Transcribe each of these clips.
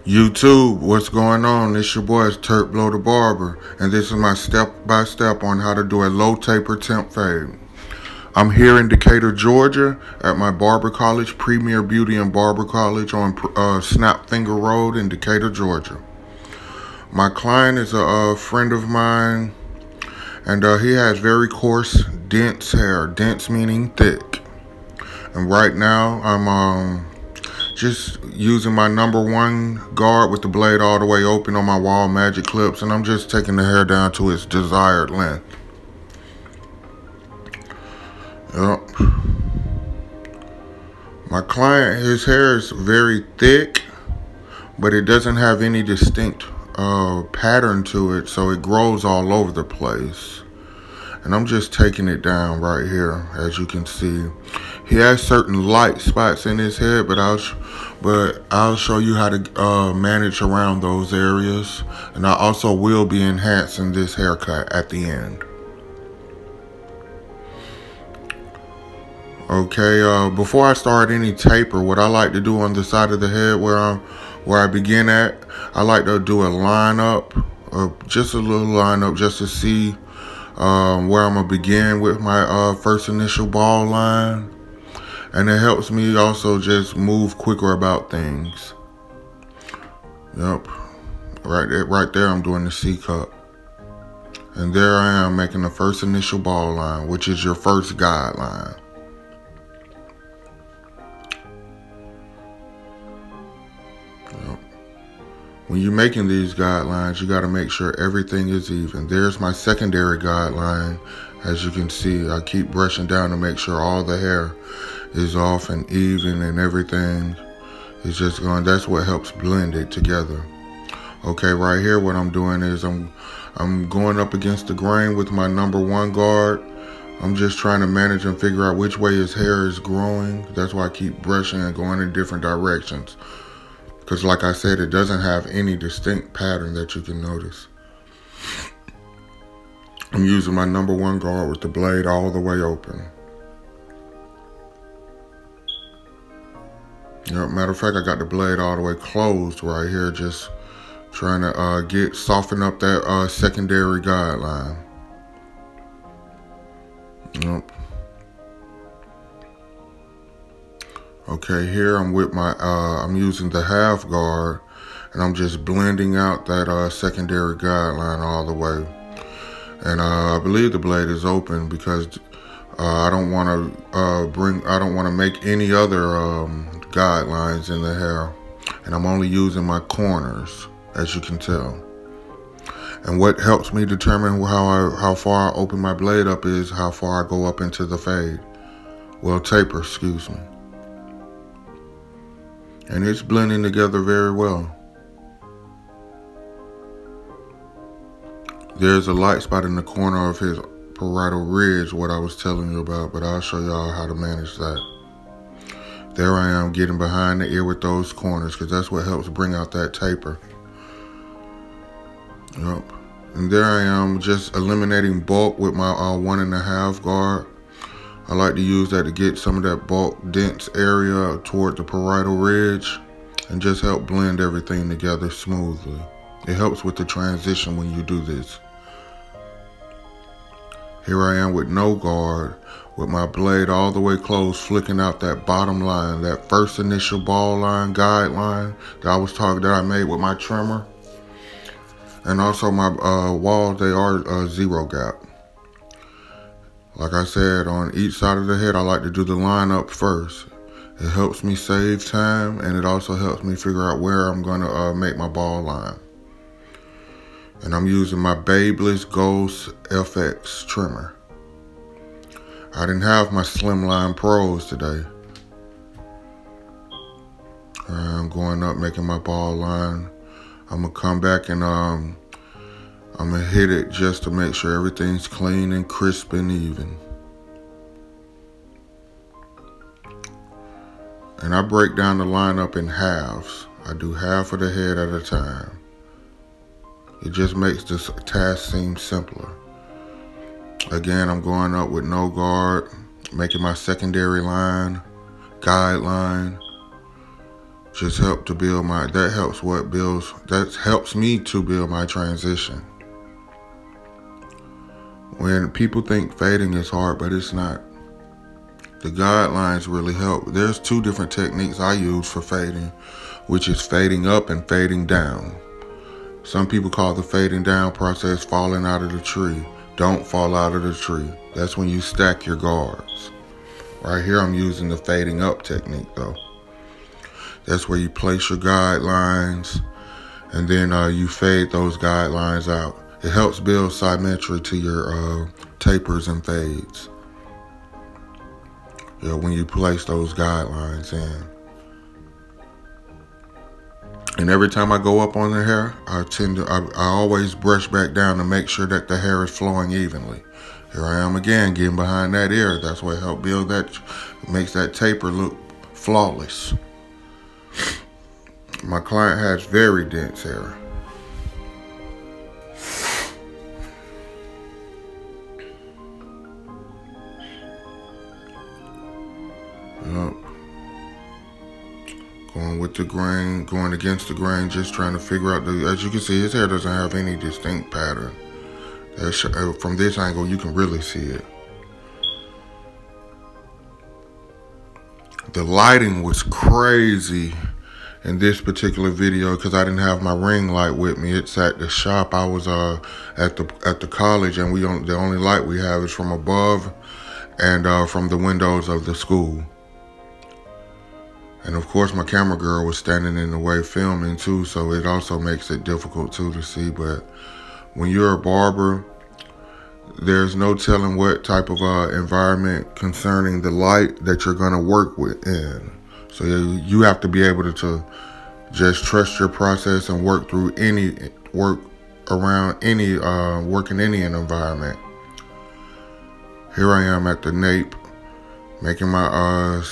YouTube, what's going on? It's your boy, Temp the Barber, and this is my step-by-step on how to do a low taper temp fade. I'm here in Decatur, Georgia, at my barber college, Premier Beauty and Barber College on Snapfinger Road in Decatur, Georgia. My client is a friend of mine, and he has very coarse, dense hair. Dense meaning thick. And right now, I'm just using my number one guard with the blade all the way open on my wahl magic clips, and I'm just taking the hair down to its desired length. Yep. My client, his hair is very thick, but it doesn't have any distinct pattern to it, so it grows all over the place. And I'm just taking it down right here, as you can see. He has certain light spots in his head, but I'll show you how to manage around those areas. And I also will be enhancing this haircut at the end. Okay, before I start any taper, what I like to do on the side of the head where I begin at, I like to do a lineup, just a little lineup, just to see where I'm gonna begin with my first initial ball line. And it helps me also just move quicker about things. Yep. Right there I'm doing the C cup. And there I am making the first initial ball line, which is your first guideline. Yep. When you're making these guidelines, you got to make sure everything is even. There's my secondary guideline. As you can see, I keep brushing down to make sure all the hair is off and even and everything is just going. That's what helps blend it together. Okay, right here what I'm doing is I'm going up against the grain with my number one guard. I'm just trying to manage and figure out which way his hair is growing. That's why I keep brushing and going in different directions. Because like I said, it doesn't have any distinct pattern that you can notice. I'm using my number one guard with the blade all the way open. Matter of fact, I got the blade all the way closed right here, just trying to soften up that secondary guideline. Yep. Okay, here I'm with my, I'm using the half guard, and I'm just blending out that secondary guideline all the way. And I believe the blade is open because I don't want to make any other guidelines in the hair, and I'm only using my corners, as you can tell. And what helps me determine how far I open my blade up is how far I go up into the fade. Well, taper, excuse me. And it's blending together very well. There's a light spot in the corner of his parietal ridge, what I was telling you about, but I'll show y'all how to manage that. There I am getting behind the ear with those corners, because that's what helps bring out that taper. Yep. And there I am just eliminating bulk with my 1.5 guard. I like to use that to get some of that bulk dense area toward the parietal ridge and just help blend everything together smoothly. It helps with the transition when you do this. Here I am with no guard, with my blade all the way closed, flicking out that bottom line, that first initial ball line, guideline that I made with my trimmer. And also my walls, they are zero gap. Like I said, on each side of the head, I like to do the line up first. It helps me save time, and it also helps me figure out where I'm going to make my ball line. And I'm using my bByliss Ghost FX trimmer. I didn't have my Slimline Pros today. I'm going up, making my ball line. I'm going to come back and I'm going to hit it just to make sure everything's clean and crisp and even. And I break down the line up in halves. I do half of the head at a time. It just makes this task seem simpler. Again, I'm going up with no guard, making my secondary line, guideline, just help to build that helps me to build my transition. When people think fading is hard, but it's not. The guidelines really help. There's 2 different techniques I use for fading, which is fading up and fading down. Some people call the fading down process falling out of the tree. Don't fall out of the tree. That's when you stack your guards. Right here I'm using the fading up technique though. That's where you place your guidelines and then you fade those guidelines out. It helps build symmetry to your tapers and fades. Yeah, when you place those guidelines in. And every time I go up on the hair, I always brush back down to make sure that the hair is flowing evenly. Here I am again, getting behind that ear. That's what helps build that, makes that taper look flawless. My client has very dense hair. Yep. Going with the grain, going against the grain, just trying to figure out as you can see, his hair doesn't have any distinct pattern. From this angle, you can really see it. The lighting was crazy in this particular video because I didn't have my ring light with me. It's at the shop. I was at the college, and the only light we have is from above and from the windows of the school. And of course, my camera girl was standing in the way filming too, so it also makes it difficult too to see. But when you're a barber, there's no telling what type of environment concerning the light that you're going to work in. So you have to be able to just trust your process and work around any environment. Here I am at the nape, making my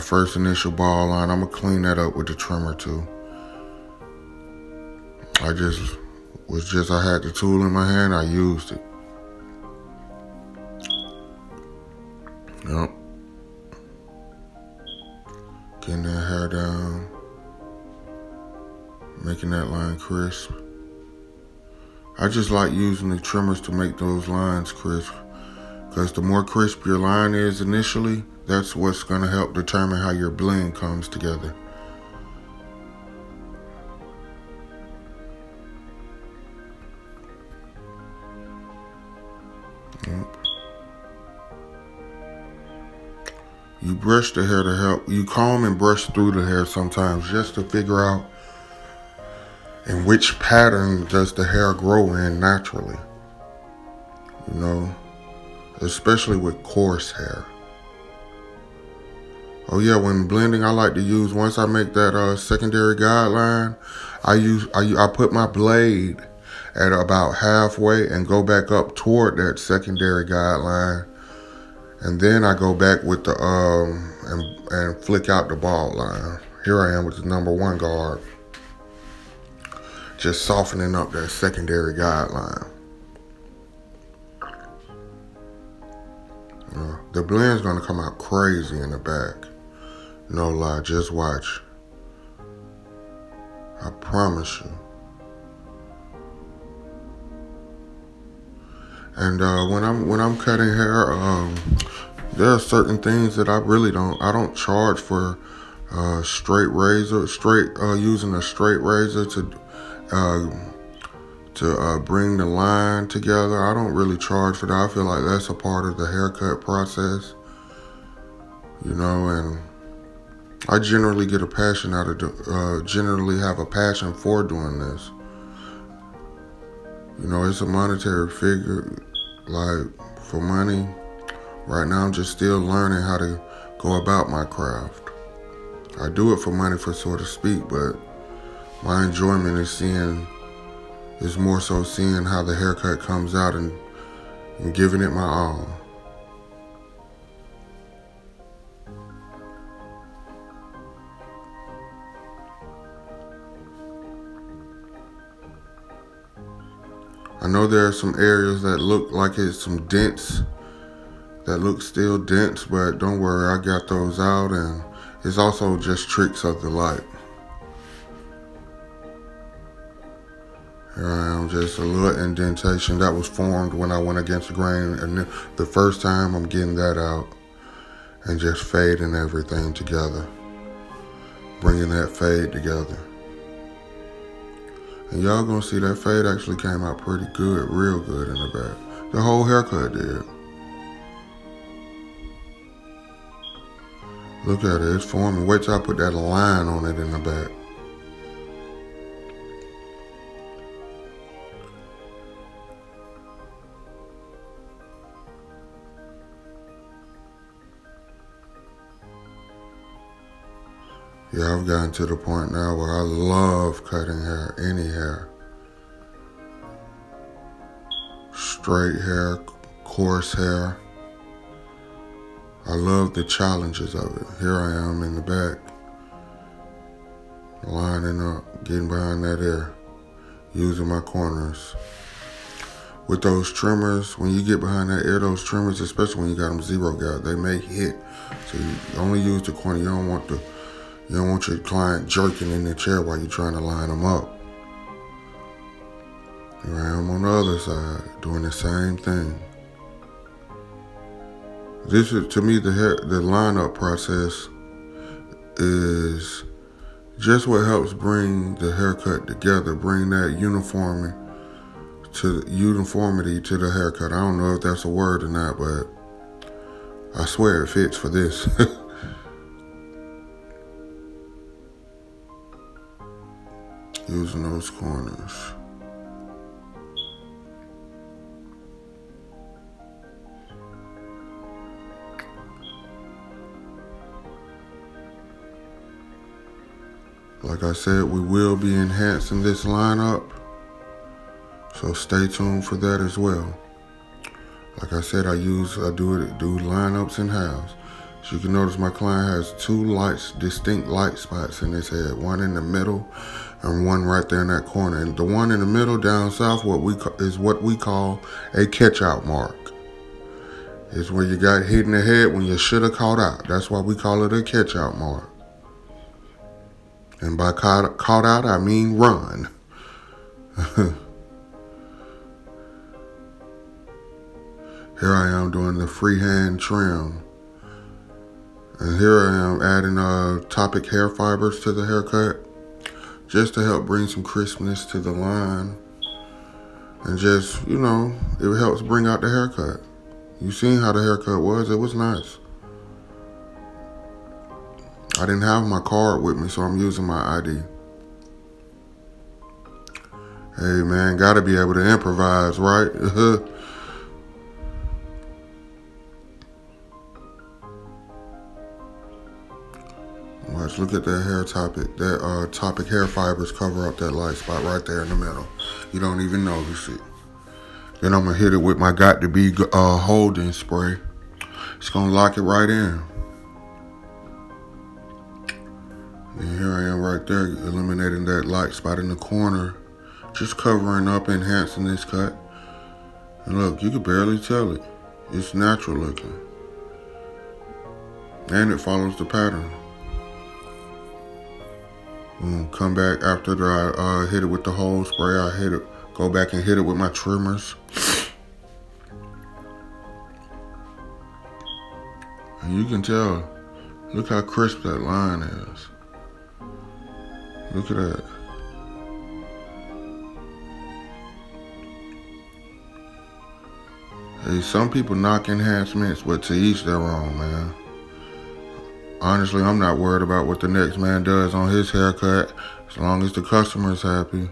first initial ball line. I'm gonna clean that up with the trimmer too. I had the tool in my hand, I used it. Yep. Getting that hair down, making that line crisp. I just like using the trimmers to make those lines crisp, because the more crisp your line is initially, that's what's going to help determine how your blend comes together. Yep. You brush the hair to help. You comb and brush through the hair sometimes just to figure out in which pattern does the hair grow in naturally. You know, especially with coarse hair. Oh yeah, when blending, I like to use, once I make that secondary guideline, I put my blade at about halfway and go back up toward that secondary guideline. And then I go back with the, and flick out the ball line. Here I am with the number 1 guard. Just softening up that secondary guideline. The blend's gonna come out crazy in the back. No lie, just watch. I promise you. And when I'm cutting hair, there are certain things that I don't charge for using a straight razor to bring the line together. I don't really charge for that. I feel like that's a part of the haircut process, you know, and I generally get a passion generally have a passion for doing this. You know, it's a monetary figure, like for money. Right now, I'm just still learning how to go about my craft. I do it for money, so to speak, but my enjoyment is more so seeing how the haircut comes out and giving it my all. I know there are some areas that look like it's some dents, that look still dense, but don't worry, I got those out, and it's also just tricks of the light. Here I am, just a little indentation that was formed when I went against the grain. And the first time I'm getting that out and just fading everything together. Bringing that fade together. And y'all gonna see that fade actually came out pretty good, real good in the back. The whole haircut did. Look at it, it's forming. Wait till I put that line on it in the back. Yeah, I've gotten to the point now where I love cutting hair, any hair. Straight hair, coarse hair. I love the challenges of it. Here I am in the back, lining up, getting behind that hair, using my corners. With those trimmers, when you get behind that ear, those trimmers, especially when you got them zero gap, they may hit. So you only use the corner. You don't want your client jerking in the chair while you're trying to line them up. Here I am on the other side, doing the same thing. This is, to me, the lineup process is just what helps bring the haircut together, bring that uniformity to the haircut. I don't know if that's a word or not, but I swear it fits for this. Using those corners. Like I said, we will be enhancing this lineup, so stay tuned for that as well. Like I said, I do lineups in halves. So you can notice my client has two distinct light spots in his head, one in the middle and one right there in that corner. And the one in the middle down south is what we call a catch-out mark. It's where you got hit in the head when you should have caught out. That's why we call it a catch-out mark. And by caught out, I mean run. Here I am doing the freehand trim. And here I am adding topic hair fibers to the haircut, just to help bring some crispness to the line. And just, it helps bring out the haircut. You seen how the haircut was? It was nice. I didn't have my card with me, so I'm using my ID. Hey man, gotta be able to improvise, right? Watch, look at that hair topic. That topic hair fibers cover up that light spot right there in the middle. You don't even notice it. Then I'm gonna hit it with my got to be holding spray. It's gonna lock it right in. And here I am right there, eliminating that light spot in the corner. Just covering up, enhancing this cut. And look, you can barely tell it. It's natural looking. And it follows the pattern. Come back after I hit it with the whole spray. Go back and hit it with my trimmers. And you can tell, look how crisp that line is. Look at that. Hey, some people knock enhancements, but to each their own, man. Honestly, I'm not worried about what the next man does on his haircut, as long as the customer is happy.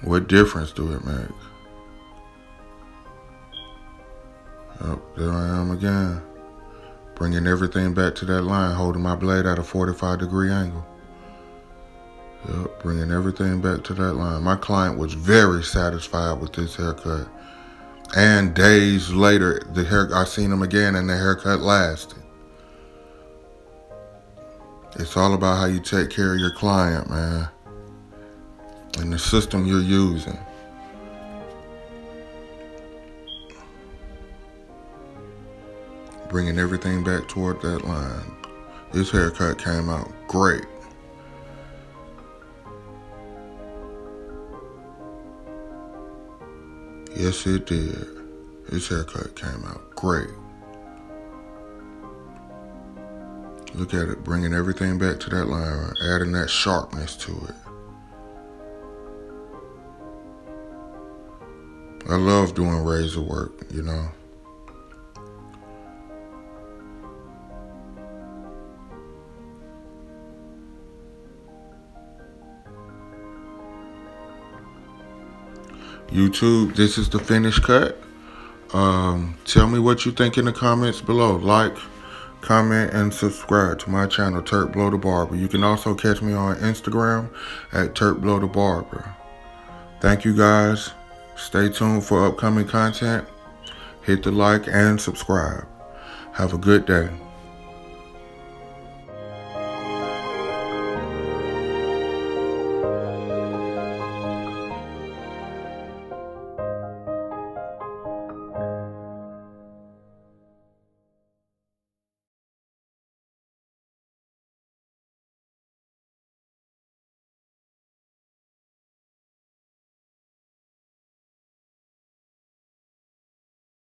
What difference do it make? Yep, there I am again. Bringing everything back to that line, holding my blade at a 45-degree angle. Yep, bringing everything back to that line. My client was very satisfied with this haircut. And days later, I seen him again and the haircut lasted. It's all about how you take care of your client, man. And the system you're using. Bringing everything back toward that line. This haircut came out great. Yes, it did. His haircut came out great. Look at it, bringing everything back to that line, adding that sharpness to it. I love doing razor work, you know. YouTube, this is the finished cut. Tell me what you think in the comments below. Like, comment, and subscribe to my channel, Turk Blow the Barber. You can also catch me on Instagram at Turk Blow the Barber. Thank you guys. Stay tuned for upcoming content. Hit the like and subscribe. Have a good day.